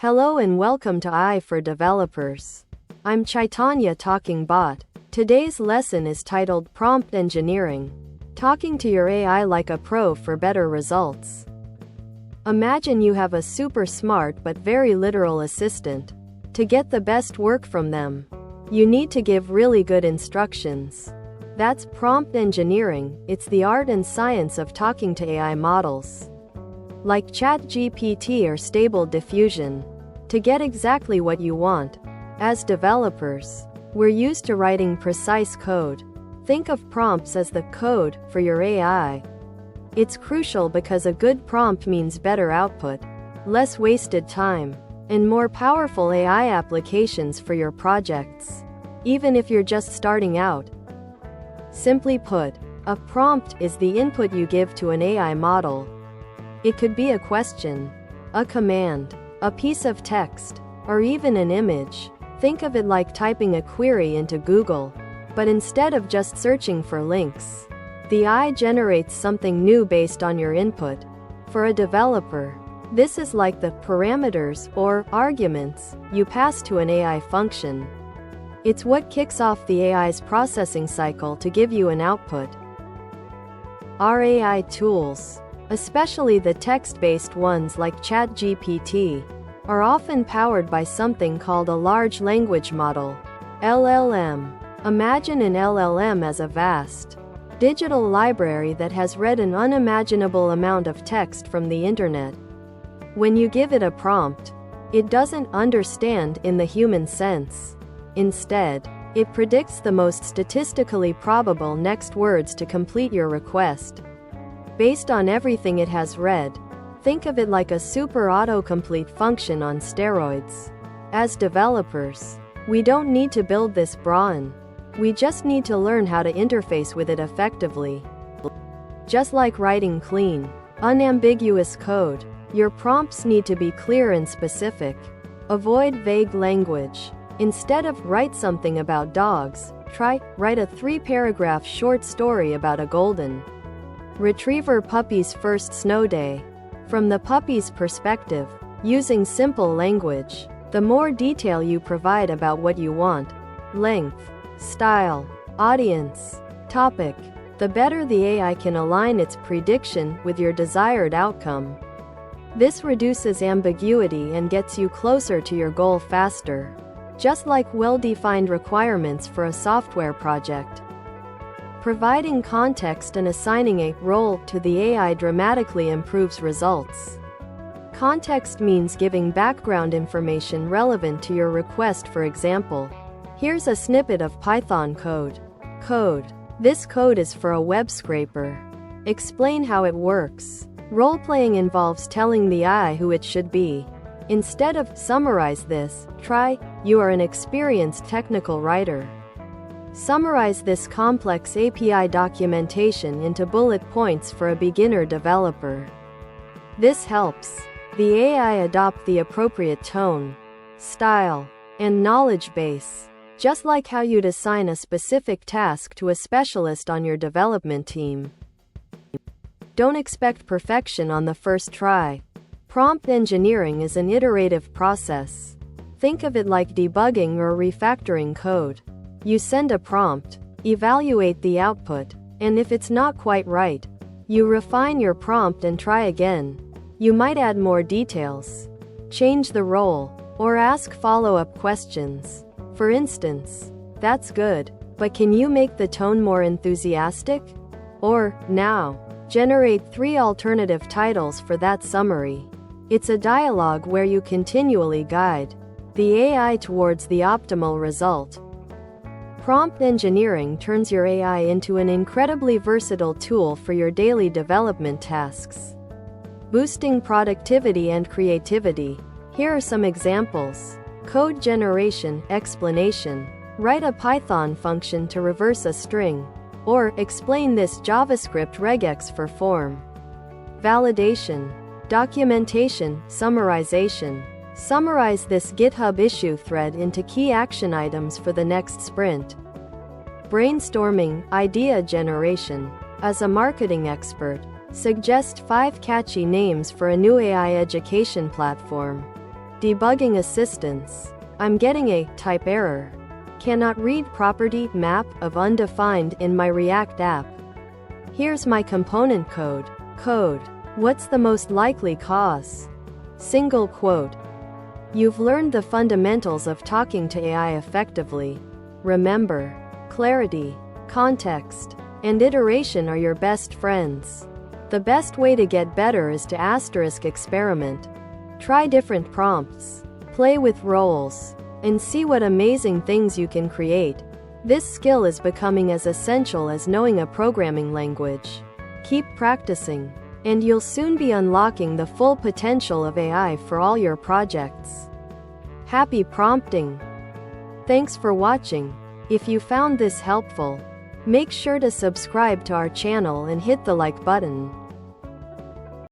Hello and welcome to AI for Developers. I'm Chaitanya Talking Bot. Today's lesson is titled Prompt Engineering. Talking to your AI like a pro for better results. Imagine you have a super smart but very literal assistant. To get the best work from them, you need to give really good instructions. That's prompt engineering. It's the art and science of talking to AI models, like ChatGPT or Stable Diffusion, to get exactly what you want. As developers, we're used to writing precise code. Think of prompts as the code for your AI. It's crucial because a good prompt means better output, less wasted time, and more powerful AI applications for your projects, even if you're just starting out. Simply put, a prompt is the input you give to an AI model. It could be a question, a command, a piece of text, or even an image. Think of it like typing a query into Google, but instead of just searching for links, the AI generates something new based on your input. For a developer, this is like the parameters, or arguments, you pass to an AI function. It's what kicks off the AI's processing cycle to give you an output. Our AI tools, especially the text-based ones like ChatGPT, are often powered by something called a large language model, LLM. Imagine an LLM as a vast, digital library that has read an unimaginable amount of text from the internet. When you give it a prompt, it doesn't understand in the human sense. Instead, it predicts the most statistically probable next words to complete your request. Based on everything it has read, think of it like a super autocomplete function on steroids. As developers, we don't need to build this brawn. We just need to learn how to interface with it effectively. Just like writing clean, unambiguous code, your prompts need to be clear and specific. Avoid vague language. Instead of "write something about dogs," try "write a 3-paragraph short story about a golden retriever puppy's first snow day." From the puppy's perspective, using simple language, the more detail you provide about what you want, length, style, audience, topic, the better the AI can align its prediction with your desired outcome. This reduces ambiguity and gets you closer to your goal faster. Just like well-defined requirements for a software project. Providing context and assigning a role to the AI dramatically improves results. Context means giving background information relevant to your request. For example, here's a snippet of Python code. This code is for a web scraper. Explain how it works. Role-playing involves telling the AI who it should be. Instead of "summarize this," try "you are an experienced technical writer. Summarize this complex API documentation into bullet points for a beginner developer." This helps the AI adopt the appropriate tone, style, and knowledge base, just like how you'd assign a specific task to a specialist on your development team. Don't expect perfection on the first try. Prompt engineering is an iterative process. Think of it like debugging or refactoring code. You send a prompt, evaluate the output, and if it's not quite right, you refine your prompt and try again. You might add more details, change the role, or ask follow-up questions. For instance, "That's good, but can you make the tone more enthusiastic?" Or, "Now, generate 3 alternative titles for that summary." It's a dialogue where you continually guide the AI towards the optimal result. Prompt engineering turns your AI into an incredibly versatile tool for your daily development tasks, boosting productivity and creativity. Here are some examples. Code generation, explanation. Write a Python function to reverse a string. Or, explain this JavaScript regex for form. Validation. Documentation, summarization. Summarize this GitHub issue thread into key action items for the next sprint. Brainstorming, idea generation. As a marketing expert, suggest 5 catchy names for a new AI education platform. Debugging assistance. I'm getting a type error. Cannot read property map of undefined in my React app. Here's my component code. What's the most likely cause? Single quote. You've learned the fundamentals of talking to AI effectively. Remember, clarity, context, and iteration are your best friends. The best way to get better is to experiment. Try different prompts, play with roles, and see what amazing things you can create. This skill is becoming as essential as knowing a programming language. Keep practicing, and you'll soon be unlocking the full potential of AI for all your projects. Happy prompting! Thanks for watching. If you found this helpful, make sure to subscribe to our channel and hit the like button.